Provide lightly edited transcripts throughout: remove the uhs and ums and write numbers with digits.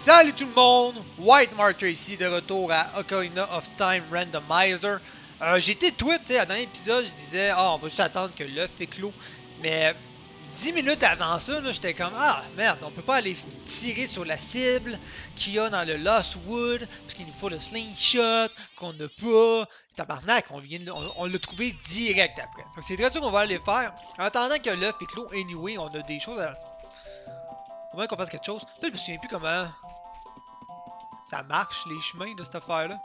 Salut tout le monde! White Marker ici, de retour à Ocarina of Time Randomizer. J'ai été tweet, dans un épisode, je disais, ah, on va juste attendre que l'œuf éclot. Mais 10 minutes avant ça, j'étais comme, ah, merde, on peut pas aller tirer sur la cible qu'il y a dans le Lost Wood, parce qu'il nous faut le slingshot, qu'on n'a pas. Tabarnak, on l'a trouvé direct après. Fait que c'est très sûr qu'on va aller faire. En attendant que l'œuf éclot, anyway, on a des choses à. Au moins qu'on fasse quelque chose. Là, je me souviens plus comment ça marche, les chemins de cette affaire-là.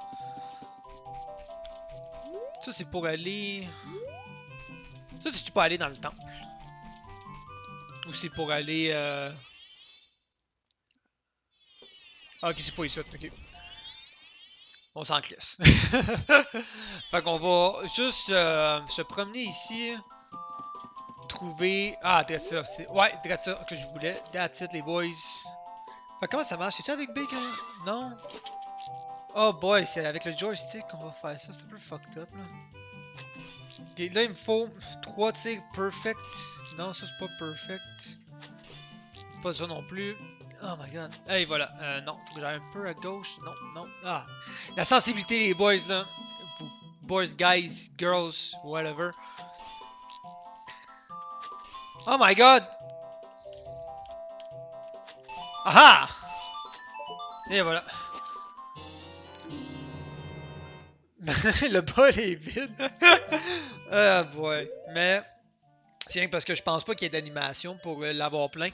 Ça, c'est pour aller. Ça, c'est-tu pour aller dans le temple? Ou c'est pour aller. Ah, ok, c'est pas ici, ok. On s'en classe. Fait qu'on va juste se promener ici. Trouver. Ah, that's ça. Ouais, that's ça que je voulais. That's it, les boys. Fait comment ça marche? C'est-tu avec B que. Non? Oh boy, c'est avec le joystick qu'on va faire ça. C'est un peu fucked up, là. Ok, là, il me faut 3 tirs perfect. Non, ça, c'est pas perfect. Pas ça non plus. Oh my god. Hey, voilà. Non, faut que j'aille un peu à gauche. Non, non. Ah. La sensibilité, les boys, là. Vous, boys, guys, girls, whatever. Oh my god! Aha! Et voilà. Le bol est vide. Ah boy. Mais, c'est rien que parce que je pense pas qu'il y ait d'animation pour l'avoir plein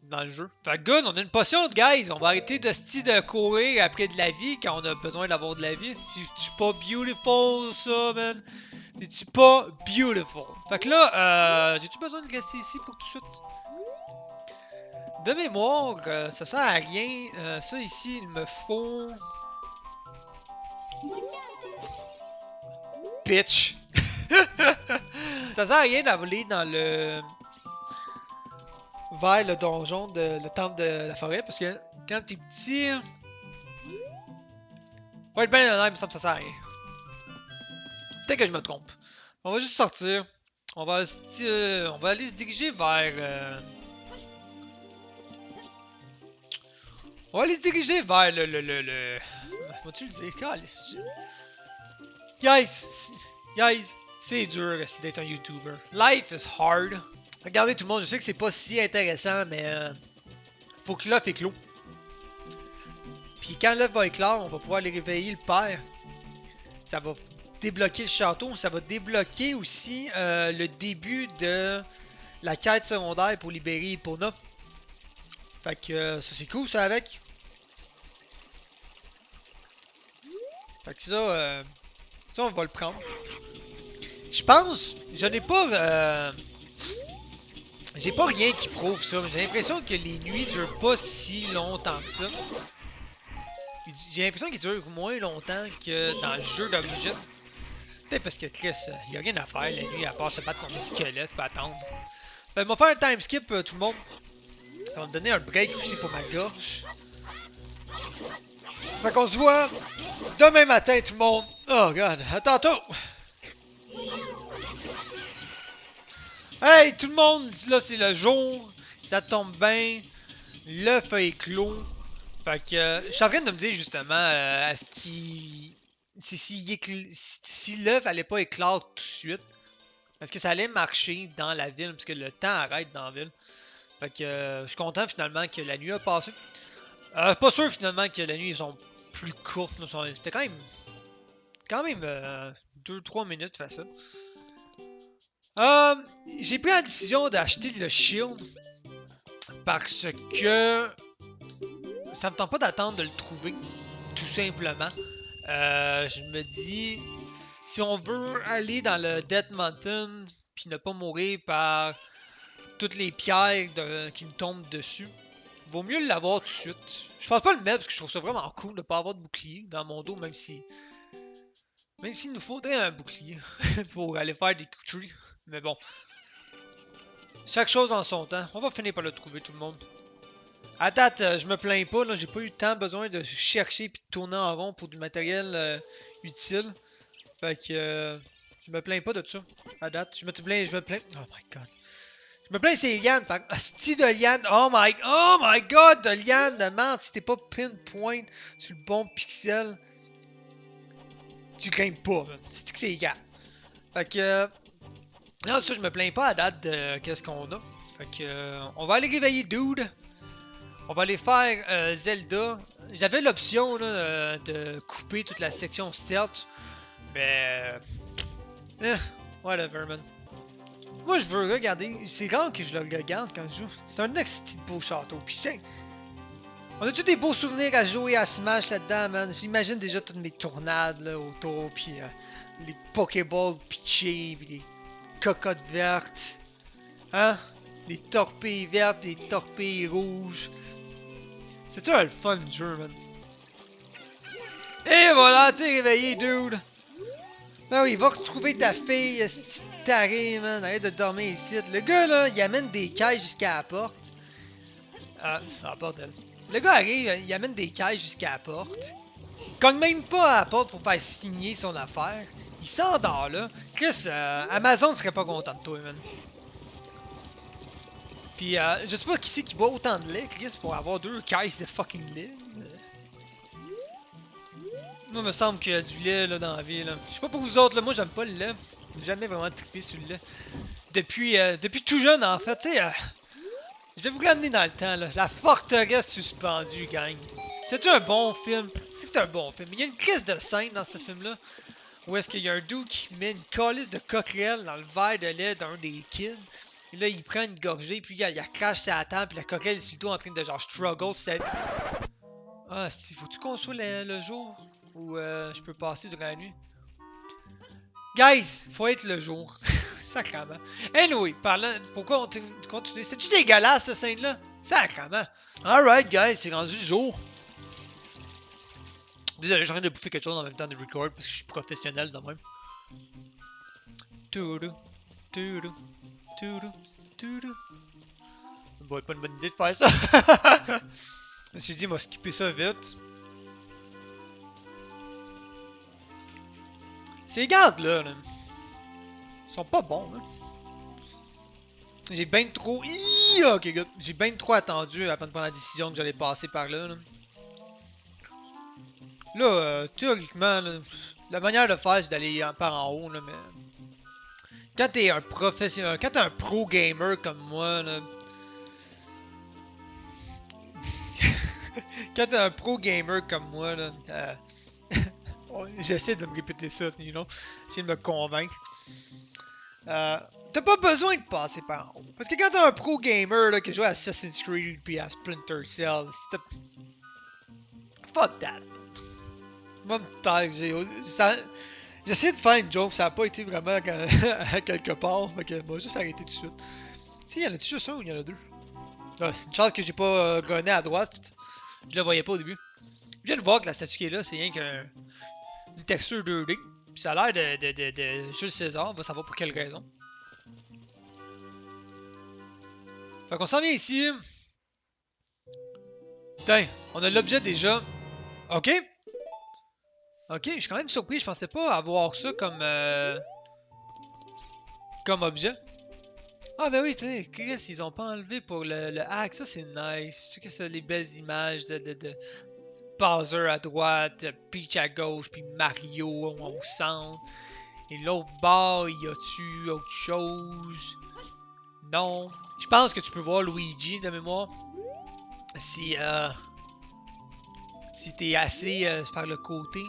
dans le jeu. Fait que good, on a une potion, guys. On va arrêter de courir après de la vie quand on a besoin d'avoir de la vie. C'est-tu pas beautiful, ça, man? C'est-tu pas beautiful? Fait que là, j'ai-tu besoin de rester ici pour tout de suite? De mémoire, ça sert à rien. Ça ici, il me faut... Bitch! Ça sert à rien d'aller dans le... vers le donjon, le temple de la forêt, parce que quand t'es petit... Ouais, être bien honnête, il me semble que ça sert à rien. Peut-être que je me trompe. On va juste sortir. On va aller se diriger vers... On va aller se diriger vers le... Vas-tu le dire? Guys, c'est dur d'être un YouTuber. Life is hard. Regardez tout le monde, je sais que c'est pas si intéressant, mais faut que l'œuf éclot. Puis quand l'œuf va éclore, on va pouvoir aller réveiller le père. Ça va débloquer le château, ça va débloquer aussi le début de la quête secondaire pour libérer Epona. Fait que ça c'est cool ça avec. Fait que ça on va le prendre. Je pense, je n'ai pas... j'ai pas rien qui prouve ça, mais j'ai l'impression que les nuits durent pas si longtemps que ça. J'ai l'impression qu'ils durent moins longtemps que dans le jeu d'origine. Peut-être parce que Chris, y a rien à faire la nuit à part se battre contre des squelettes et attendre. Fait que, on va faire un time skip tout le monde. Ça va me donner un break aussi pour ma gorge. Fait qu'on se voit demain matin tout le monde. Oh god, à tantôt! Hey tout le monde, là c'est le jour, ça tombe bien, l'œuf a éclos. Fait que je suis en train de me dire justement, est-ce qu'il... Si l'œuf allait pas éclore tout de suite, est-ce que ça allait marcher dans la ville, parce que le temps arrête dans la ville. Fait que je suis content finalement que la nuit a passé. Pas sûr finalement que la nuit ils sont plus courtes. C'était quand même 2-3 minutes facile. J'ai pris la décision d'acheter le shield parce que ça me tente pas d'attendre de le trouver, tout simplement. Je me dis, si on veut aller dans le Death Mountain puis ne pas mourir par toutes les pierres qui nous tombent dessus, vaut mieux l'avoir tout de suite. Je pense pas le mettre parce que je trouve ça vraiment cool de pas avoir de bouclier dans mon dos, même s'il nous faudrait un bouclier pour aller faire des coups. Mais bon, chaque chose en son temps. On va finir par le trouver tout le monde. À date, je me plains pas, là, j'ai pas eu tant besoin de chercher et de tourner en rond pour du matériel utile. Fait que je me plains pas de ça. À date, je me plains. Oh my god. Je me plains, c'est liane. Hostie de liane. Oh my god, de liane de merde. Si t'es pas pinpoint sur le bon pixel, tu grimpes pas, man. C'est que c'est égal. Fait que. Non, ça, je me plains pas à date de qu'est-ce qu'on a. Fait que. On va aller réveiller Dude. On va aller faire Zelda. J'avais l'option là, de couper toute la section stealth. Mais. Whatever, man. Moi, je veux regarder. C'est rare que je le regarde quand je joue. C'est un petit beau château. Puis tiens, on a-tu des beaux souvenirs à jouer à Smash là-dedans, man? J'imagine déjà toutes mes tournades là, autour. Puis les Pokéballs pitchés. Puis les cocottes vertes. Hein? Les torpilles vertes, les torpilles rouges. C'est un le fun jeu, man. Et voilà, t'es réveillé, dude. Ben oui, va retrouver ta fille, ce taré, man. Arrête de dormir ici. Le gars, là, il amène des cailles jusqu'à la porte. Bordel. Le gars arrive, il amène des cailles jusqu'à la porte. Il cogne même pas à la porte pour faire signer son affaire. Il s'endort, là. Chris, Amazon serait pas content de toi, man. Puis, je sais pas qui c'est qui boit autant de lait, Chris, pour avoir 2 caisses de fucking lait. Moi, il me semble qu'il y a du lait là, dans la vie. Je sais pas pour vous autres, là, moi j'aime pas le lait. J'ai jamais vraiment trippé sur le lait. Depuis tout jeune, en fait, tu sais. Je vais vous ramener dans le temps, là. La forteresse suspendue, gang. C'est-tu un bon film? C'est un bon film. Il y a une crise de scène dans ce film-là. Où est-ce qu'il y a un dude qui met une calice de coquerelle dans le verre de lait d'un des kids. Et là, il prend une gorgée, puis il crache sur la table, puis la coquerelle est surtout en train de genre struggle. Ah, faut-tu qu'on soit le jour? Ou je peux passer durant la nuit? Guys, faut être le jour. Sacrement. Anyway, parlant. Pourquoi on continue? C'est-tu dégueulasse, cette scène-là? Sacrement. Alright, guys, c'est rendu le jour. Désolé, j'ai en train de bouffer quelque chose en même temps de record parce que je suis professionnel de même. Toudou, toudou, toudou, toudou. Bon, pas une bonne idée de faire ça. Je me suis dit, il m'a skippé ça vite. Ces gardes-là, là, ils sont pas bons, là. J'ai bien trop... Ok, good. J'ai bien trop attendu avant de prendre la décision que j'allais passer par là. Là, théoriquement, là, la manière de faire, c'est d'aller par en haut, là, mais... Quand t'es un professionnel, quand t'es un pro gamer comme moi, là... Quand t'es un pro gamer comme moi, là... J'essaie de me répéter ça, you know, essayer de me convaincre. T'as pas besoin de passer par en haut. Parce que quand t'es un pro gamer là, qui joue à Assassin's Creed puis à Splinter Cell, fuck that. Moi, j'essaie de faire une joke, ça a pas été vraiment à quelque part. Fait que moi, juste arrêter tout de suite. Si, y en a-tu juste un ou y en a deux? Ah, une chance que j'ai pas gunné à droite. Je le voyais pas au début. Je viens de voir que la statue qui est là, c'est rien qu'une texture 2D. Puis ça a l'air de Jules César, on va savoir pour quelle raison. Fait qu'on s'en vient ici. Putain, on a l'objet déjà. Ok. Ok, je suis quand même surpris, je pensais pas avoir ça comme objet. Ah ben oui, tu sais, Chris, ils ont pas enlevé pour le hack, ça c'est nice. Je sais que c'est les belles images de Bowser à droite, Peach à gauche, puis Mario au centre. Et l'autre bord, y a-tu autre chose? Non. Je pense que tu peux voir Luigi de mémoire. Si t'es assez par le côté.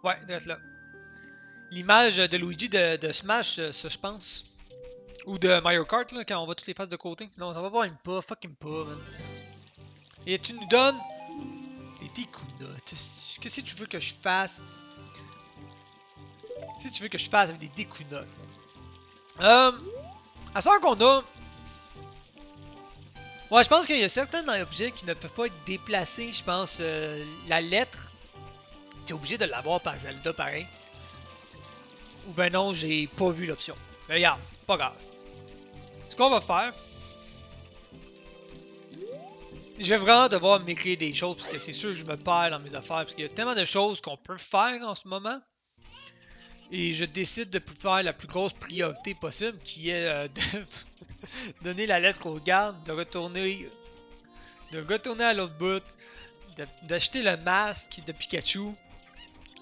Ouais, reste là. L'image de Luigi de Smash, ça je pense. Ou de Mario Kart, là, quand on va toutes les faces de côté. Non, ça va voir une pas, fucking pas, man. Et tu nous donnes des décounottes. Qu'est-ce que tu veux que je fasse? Si tu veux que je fasse avec des décounottes. À ce qu'on a... Ouais, je pense qu'il y a certains objets qui ne peuvent pas être déplacés. Je pense la lettre, t'es obligé de l'avoir par Zelda pareil. Ou ben non, j'ai pas vu l'option. Mais regarde, pas grave. Ce qu'on va faire... Je vais vraiment devoir m'écrire des choses parce que c'est sûr que je me perds dans mes affaires. Parce qu'il y a tellement de choses qu'on peut faire en ce moment. Et je décide de faire la plus grosse priorité possible, qui est de donner la lettre aux gardes, de retourner à l'autre bout, d'acheter le masque de Pikachu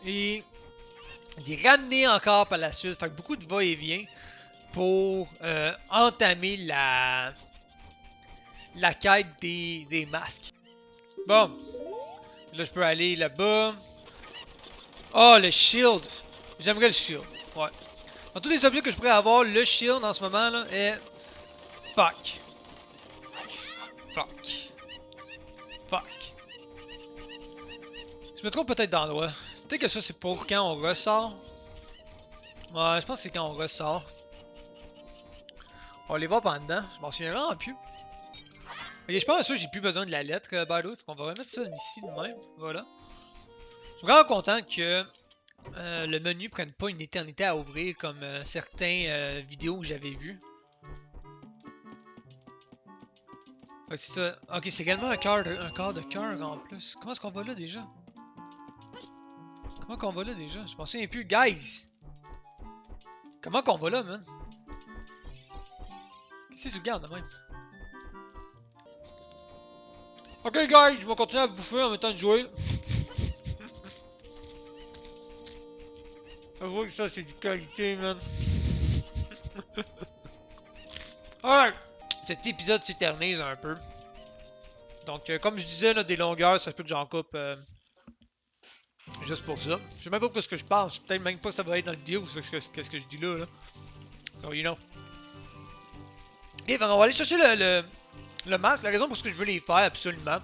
et d'y ramener encore par la suite. Fait que beaucoup de va-et-vient pour entamer la quête des masques. Bon, là je peux aller là-bas. Oh, le shield! J'aimerais le shield, ouais. Dans tous les objets que je pourrais avoir, le shield en ce moment là est... Fuck. Fuck. Fuck. Je me trompe peut-être d'endroit. Peut-être que ça c'est pour quand on ressort. Ouais, je pense que c'est quand on ressort. On les voit pas en dedans. Je m'en souviens vraiment plus. Ok, je pense que ça j'ai plus besoin de la lettre, by the way. On va remettre ça ici de même. Voilà. Je suis vraiment content que le menu prenne pas une éternité à ouvrir comme certains vidéos que j'avais vues. C'est ça. Ok, c'est également un quart de cœur en plus. Comment est-ce qu'on va là déjà? Comment qu'on va là déjà? Je m'en souviens plus. Guys! Comment qu'on va là, man? Qu'est-ce que tu regardes de même? Ok, guys, je vais continuer à bouffer en même temps de jouer. J'avoue que ça, c'est du qualité, man. Alright! Cet épisode s'éternise un peu. Donc, comme je disais, là, des longueurs, ça se peut que j'en coupe juste pour ça. Je sais même pas ce que je parle. Je sais peut-être même pas que ça va être dans le vidéo ou qu'est-ce que je dis là. So, you know. Et on va aller chercher le masque. La raison pour ce que je veux les faire, absolument.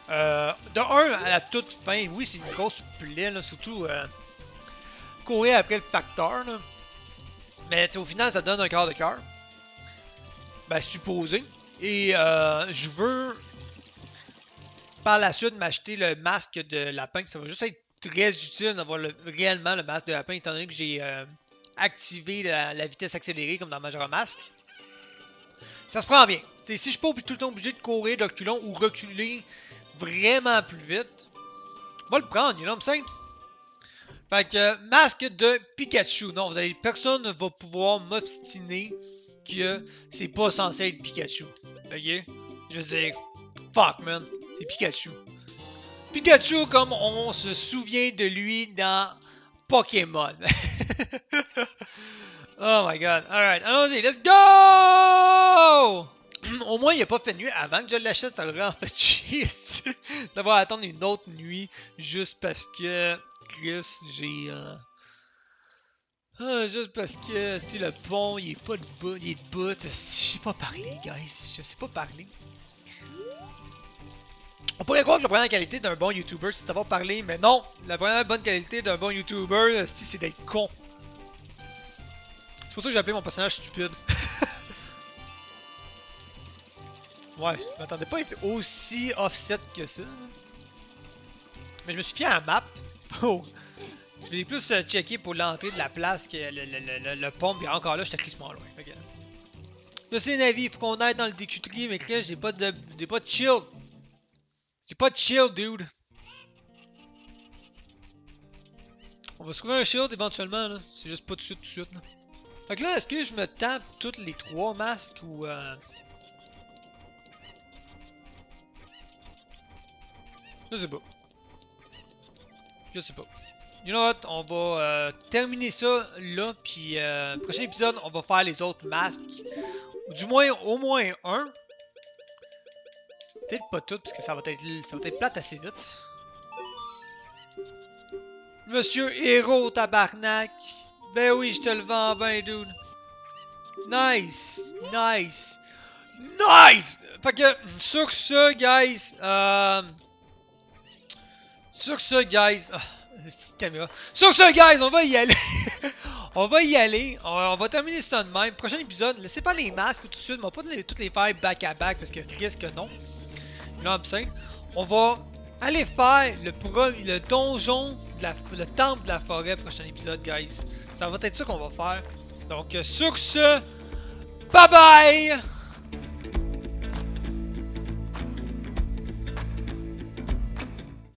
De un, à la toute fin, oui, c'est une grosse plaie, là, surtout courir après le facteur. Là. Mais au final, ça donne un quart de cœur. Ben, supposé. Et je veux par la suite m'acheter le masque de lapin. Ça va juste être très utile d'avoir réellement le masque de lapin, étant donné que j'ai activé la vitesse accélérée comme dans Majora Mask. Ça se prend bien. T'sais, si je suis pas tout le temps obligé de courir de reculons ou reculer vraiment plus vite, on va le prendre, you know what I'm saying? Fait que, masque de Pikachu. Non, personne ne va pouvoir m'obstiner que c'est pas censé être Pikachu. Ok? Je veux dire, fuck man, c'est Pikachu. Pikachu comme on se souvient de lui dans Pokémon. Oh my god. Alright, allons-y, let's go! Au moins, il a pas fait nuit avant que je l'achète, ça aurait en fait chier d'avoir à attendre une autre nuit juste parce que Chris, j'ai. Juste parce que le pont, il est pas de bout, il est de bout. Je sais pas parler, guys. Je sais pas parler. On pourrait croire que la première qualité d'un bon YouTuber, c'est de savoir parler, mais non! La première bonne qualité d'un bon YouTuber, c'est d'être con. C'est pour ça que j'ai appelé mon personnage stupide. Ouais, je m'attendais pas à être aussi offset que ça. Mais je me suis fié à la map. Oh. Je vais plus checker pour l'entrée de la place que le pont, puis encore là, j'étais crissement loin. Okay. Là, c'est Navi, il faut qu'on aille dans le décuterie, mais Chris, j'ai pas de shield. J'ai pas de shield, dude. On va se trouver un shield éventuellement, là. C'est juste pas tout de suite, là. Fait que là, est-ce que je me tape toutes les 3 masques ou Je sais pas. Je sais pas. You know what? On va terminer ça là, puis prochain épisode, on va faire les autres masques. Ou du moins, au moins un. Peut-être pas tout, parce que ça va être plate assez vite. Monsieur Héros, tabarnak! Ben oui, je te le vends ben, dude. Nice! Nice! Nice! Fait que, sur ce, guys, sur ce, guys, caméra. Sur ce, guys, on va y aller. On va y aller. On va terminer ça de même. Prochain épisode, laissez pas les masques tout de suite. On va pas toutes les faire back à back parce que risque non. Là, on va aller faire le donjon, le temple de la forêt. Prochain épisode, guys. Ça va être ça qu'on va faire. Donc, sur ce, bye bye!